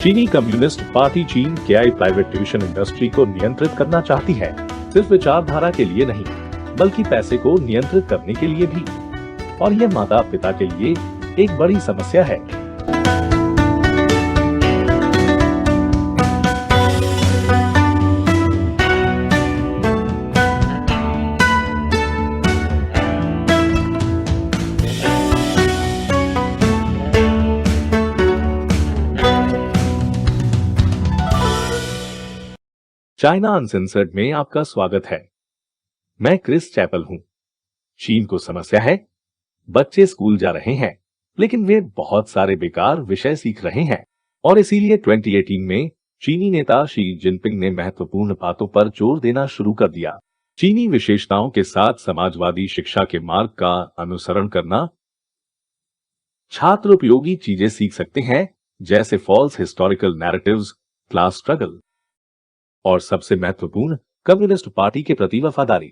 चीनी communist party चीन के प्राइवेट ट्यूशन इंडस्ट्री को नियंत्रित करना चाहती है, सिर्फ विचारधारा के लिए नहीं बल्कि पैसे को नियंत्रित करने के लिए भी। और यह माता पिता के लिए एक बड़ी समस्या है। चाइना अनसेंसर्ड में आपका स्वागत है। मैं क्रिस चैपल हूं। चीन को समस्या है, बच्चे स्कूल जा रहे हैं लेकिन वे बहुत सारे बेकार विषय सीख रहे हैं और इसीलिए 2018 में चीनी नेता शी जिनपिंग ने महत्वपूर्ण बातों पर जोर देना शुरू कर दिया। चीनी विशेषताओं के साथ समाजवादी शिक्षा के मार्ग का अनुसरण करना। छात्र उपयोगी चीजें सीख सकते हैं जैसे false historical narratives, class struggle और सबसे महत्वपूर्ण कम्युनिस्ट पार्टी के प्रति वफादारी।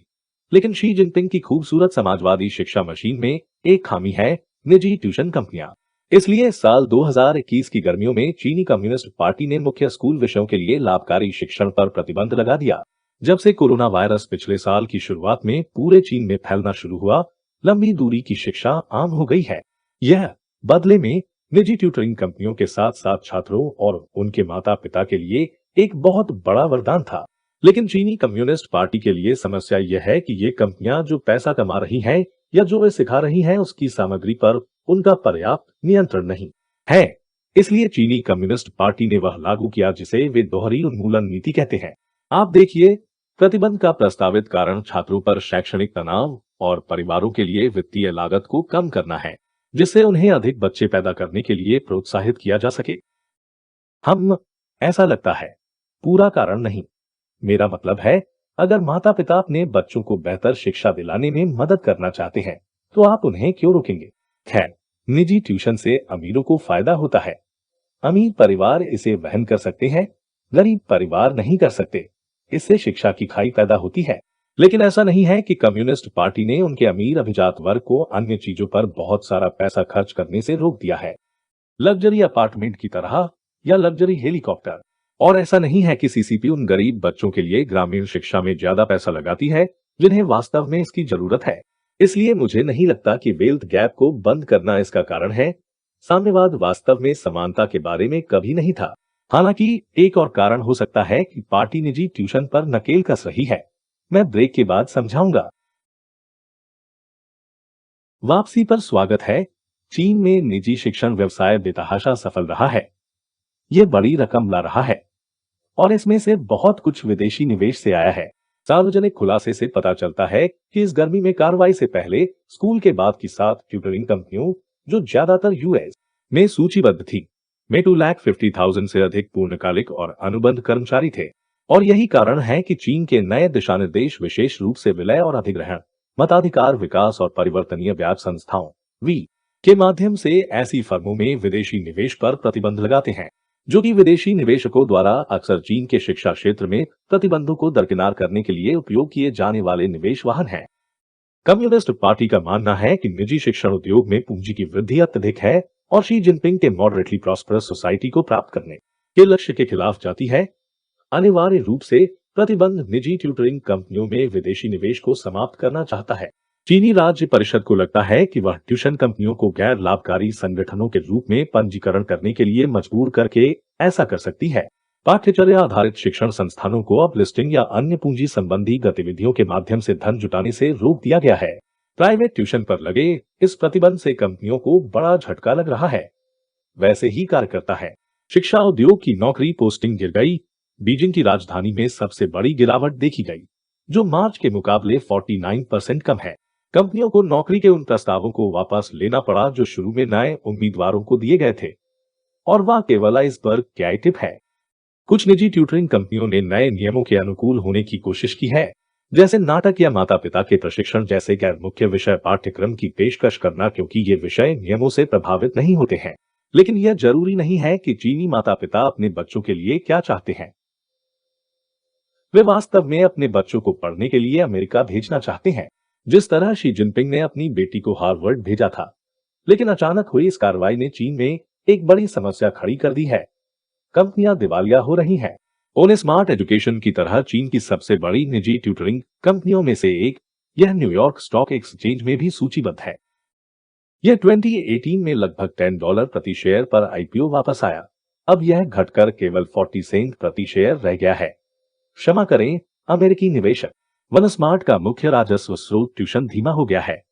लेकिन शी जिनपिंग की खूबसूरत समाजवादी शिक्षा मशीन में एक खामी है, निजी ट्यूशन कंपनियां। इसलिए साल 2021 की गर्मियों में चीनी कम्युनिस्ट पार्टी ने मुख्य स्कूल विषयों के लिए लाभकारी शिक्षण पर प्रतिबंध लगा दिया। जब से कोरोना वायरस पिछले साल की शुरुआत में पूरे चीन में फैलना शुरू हुआ, लंबी दूरी की शिक्षा आम हो गई है। यह बदले में निजी ट्यूटरिंग कंपनियों के साथ साथ छात्रों और उनके माता पिता के लिए एक बहुत बड़ा वरदान था। लेकिन चीनी कम्युनिस्ट पार्टी के लिए समस्या यह है कि ये कंपनियां जो पैसा कमा रही हैं या जो वे सिखा रही हैं उसकी सामग्री पर उनका पर्याप्त नियंत्रण नहीं है। इसलिए चीनी कम्युनिस्ट पार्टी ने वह लागू किया जिसे वे दोहरी उन्मूलन नीति कहते हैं। आप देखिए, प्रतिबंध का प्रस्तावित कारण छात्रों पर शैक्षणिक तनाव और परिवारों के लिए वित्तीय लागत को कम करना है, जिससे उन्हें अधिक बच्चे पैदा करने के लिए प्रोत्साहित किया जा सके। हम ऐसा लगता है पूरा कारण नहीं। मेरा मतलब है, अगर माता पिता अपने बच्चों को बेहतर शिक्षा दिलाने में मदद करना चाहते हैं तो आप उन्हें क्यों रोकेंगे? खैर, निजी ट्यूशन से अमीरों को फायदा होता है। अमीर परिवार इसे वहन कर सकते हैं, गरीब परिवार नहीं कर सकते। इससे शिक्षा की खाई पैदा होती है। लेकिन ऐसा नहीं है कि कम्युनिस्ट पार्टी ने उनके अमीर अभिजात वर्ग को अन्य चीजों पर बहुत सारा पैसा खर्च करने से रोक दिया है, लग्जरी अपार्टमेंट की तरह या लग्जरी हेलीकॉप्टर। और ऐसा नहीं है कि सीसीपी उन गरीब बच्चों के लिए ग्रामीण शिक्षा में ज्यादा पैसा लगाती है जिन्हें वास्तव में इसकी जरूरत है। इसलिए मुझे नहीं लगता कि वेल्थ गैप को बंद करना इसका कारण है। साम्यवाद वास्तव में समानता के बारे में कभी नहीं था। हालांकि एक और कारण हो सकता है कि पार्टी निजी ट्यूशन पर नकेल कस रही है। मैं ब्रेक के बाद समझाऊंगा। वापसी पर स्वागत है। चीन में निजी शिक्षण व्यवसाय बेतहाशा सफल रहा है। यह बड़ी रकम ला रहा है और इसमें से बहुत कुछ विदेशी निवेश से आया है। सार्वजनिक खुलासे से पता चलता है कि इस गर्मी में कार्रवाई से पहले स्कूल के बाद की 7 ट्यूटरिंग कंपनियों, जो ज्यादातर यूएस में सूचीबद्ध थी, में 2,50,000 से अधिक पूर्णकालिक और अनुबंध कर्मचारी थे। और यही कारण है कि चीन के नए दिशा निर्देश विशेष रूप से विलय और अधिग्रहण, मताधिकार, विकास और परिवर्तनीय ब्याज संस्थाओं वी के माध्यम से ऐसी फर्मों में विदेशी निवेश पर प्रतिबंध लगाते हैं, जो कि विदेशी निवेशकों द्वारा अक्सर चीन के शिक्षा क्षेत्र में प्रतिबंधों को दरकिनार करने के लिए उपयोग किए जाने वाले निवेश वाहन हैं। कम्युनिस्ट पार्टी का मानना है कि निजी शिक्षण उद्योग में पूंजी की वृद्धि अत्यधिक है और शी जिनपिंग के मॉडरेटली प्रॉस्परस सोसाइटी को प्राप्त करने के लक्ष्य के खिलाफ जाती है। अनिवार्य रूप से प्रतिबंध निजी ट्यूटरिंग कंपनियों में विदेशी निवेश को समाप्त करना चाहता है। चीनी राज्य परिषद को लगता है कि वह ट्यूशन कंपनियों को गैर लाभकारी संगठनों के रूप में पंजीकरण करने के लिए मजबूर करके ऐसा कर सकती है। पाठ्यचर्या आधारित शिक्षण संस्थानों को अब लिस्टिंग या अन्य पूंजी संबंधी गतिविधियों के माध्यम से धन जुटाने से रोक दिया गया है। प्राइवेट ट्यूशन पर लगे इस प्रतिबंध से कंपनियों को बड़ा झटका लग रहा है। वैसे ही कार्य करता है। शिक्षा उद्योग की नौकरी पोस्टिंग गिर गई। बीजिंग की राजधानी में सबसे बड़ी गिरावट देखी गई, जो मार्च के मुकाबले 49% कम है। कंपनियों को नौकरी के उन प्रस्तावों को वापस लेना पड़ा जो शुरू में नए उम्मीदवारों को दिए गए थे, और वह केवल आइसबर्ग की टिप है। कुछ निजी ट्यूटरिंग कंपनियों ने नए नियमों के अनुकूल होने की कोशिश की है, जैसे नाटक या माता पिता के प्रशिक्षण जैसे गैर मुख्य विषय पाठ्यक्रम की पेशकश करना, क्योंकि ये विषय नियमों से प्रभावित नहीं होते हैं। लेकिन यह जरूरी नहीं है कि चीनी माता पिता अपने बच्चों के लिए क्या चाहते हैं। वे वास्तव में अपने बच्चों को पढ़ने के लिए अमेरिका भेजना चाहते हैं, जिस तरह शी जिनपिंग ने अपनी बेटी को हार्वर्ड भेजा था। लेकिन अचानक हुई इस कार्रवाई ने चीन में एक बड़ी समस्या खड़ी कर दी है। कंपनियां दिवालिया हो रही हैं। ओन स्मार्ट एजुकेशन की तरह चीन की सबसे बड़ी निजी ट्यूटरिंग कंपनियों में से एक, यह न्यूयॉर्क स्टॉक एक्सचेंज में भी सूचीबद्ध है। यह 2018 में लगभग $10 प्रति शेयर पर आईपीओ वापस आया। अब यह घटकर केवल 40 सेंट प्रति शेयर रह गया है। क्षमा करें, अमेरिकी निवेशक। वन स्मार्ट का मुख्य राजस्व स्रोत ट्यूशन धीमा हो गया है।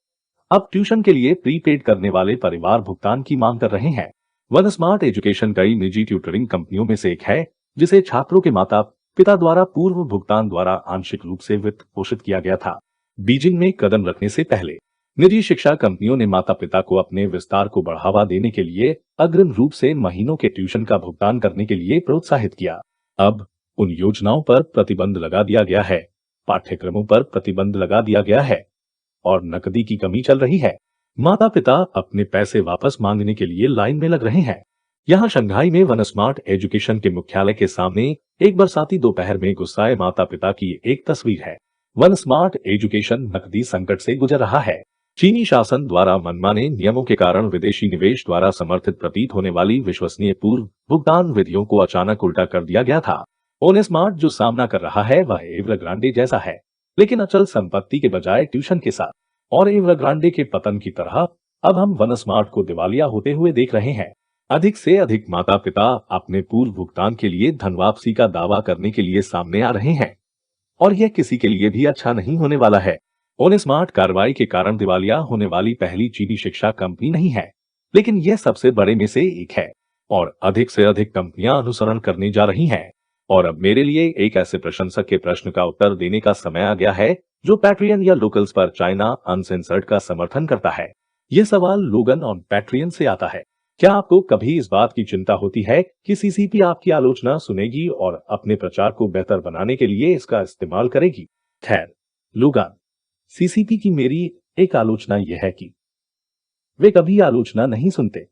अब ट्यूशन के लिए प्रीपेड करने वाले परिवार भुगतान की मांग कर रहे हैं। वन स्मार्ट एजुकेशन कई निजी ट्यूटरिंग कंपनियों में से एक है, जिसे छात्रों के माता पिता द्वारा पूर्व भुगतान द्वारा आंशिक रूप से वित्त पोषित किया गया था। बीजिंग में कदम रखने से पहले निजी शिक्षा कंपनियों ने माता पिता को अपने विस्तार को बढ़ावा देने के लिए अग्रिम रूप से महीनों के ट्यूशन का भुगतान करने के लिए प्रोत्साहित किया। अब उन योजनाओं पर प्रतिबंध लगा दिया गया है, पाठ्यक्रमों पर प्रतिबंध लगा दिया गया है और नकदी की कमी चल रही है। माता पिता अपने पैसे वापस मांगने के लिए लाइन में लग रहे हैं। यहाँ शंघाई में वन स्मार्ट एजुकेशन के मुख्यालय के सामने एक बरसाती दोपहर में गुस्साए माता पिता की एक तस्वीर है। वन स्मार्ट एजुकेशन नकदी संकट से गुजर रहा है। चीनी शासन द्वारा मनमाने नियमों के कारण विदेशी निवेश द्वारा समर्थित प्रतीत होने वाली विश्वसनीय पूर्व भुगतान विधियों को अचानक उल्टा कर दिया गया था। ओन स्मार्ट जो सामना कर रहा है वह एवरग्रांडे जैसा है, लेकिन अचल संपत्ति के बजाय ट्यूशन के साथ। और एवरग्रांडे के पतन की तरह अब हम वन स्मार्ट को दिवालिया होते हुए देख रहे हैं। अधिक से अधिक माता पिता अपने पूर्व भुगतान के लिए धन वापसी का दावा करने के लिए सामने आ रहे हैं और यह किसी के लिए भी अच्छा नहीं होने वाला है। ओन स्मार्ट कार्रवाई के कारण दिवालिया होने वाली पहली चीनी शिक्षा कंपनी नहीं है, लेकिन यह सबसे बड़े में से एक है और अधिक से अधिक कंपनियां अनुसरण करने जा रही हैं। और अब मेरे लिए एक ऐसे प्रशंसक के प्रश्न का उत्तर देने का समय आ गया है जो पैट्रियन या लोकल्स पर चाइना अनसेंसर्ड का समर्थन करता है। यह सवाल लोगन ऑन पैट्रियन से आता है। क्या आपको कभी इस बात की चिंता होती है कि सीसीपी आपकी आलोचना सुनेगी और अपने प्रचार को बेहतर बनाने के लिए इसका इस्तेमाल करेगी? खैर, लोगन, सीसीपी की मेरी एक आलोचना यह है कि वे कभी आलोचना नहीं सुनते।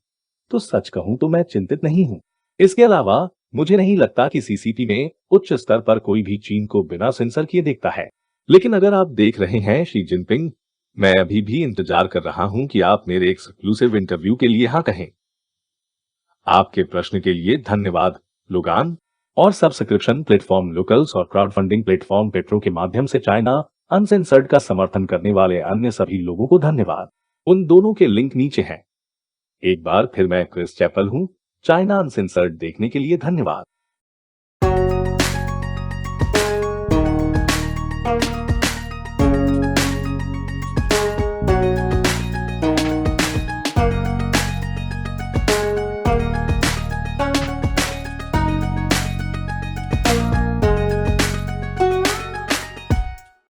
तो सच कहूं तो मैं चिंतित नहीं हूं। इसके अलावा मुझे नहीं लगता कि सीसीपी में उच्च स्तर पर कोई भी चीन को बिना सेंसर किए देखता है। लेकिन अगर आप देख रहे हैं शी जिनपिंग, मैं अभी भी इंतजार कर रहा हूं कि आप मेरे एक्सक्लूसिव इंटरव्यू के लिए हाँ कहें। आपके प्रश्न के लिए धन्यवाद लोगान। और सब्सक्रिप्शन प्लेटफॉर्म लोकल्स और क्राउड फंडिंग प्लेटफॉर्म पेट्रो के माध्यम से चाइना अनसेंसर्ड का समर्थन करने वाले अन्य सभी लोगों को धन्यवाद। उन दोनों के लिंक नीचे हैं। एक बार फिर मैं क्रिस चैपल हूं। चाइना अनसेंसर्ड देखने के लिए धन्यवाद।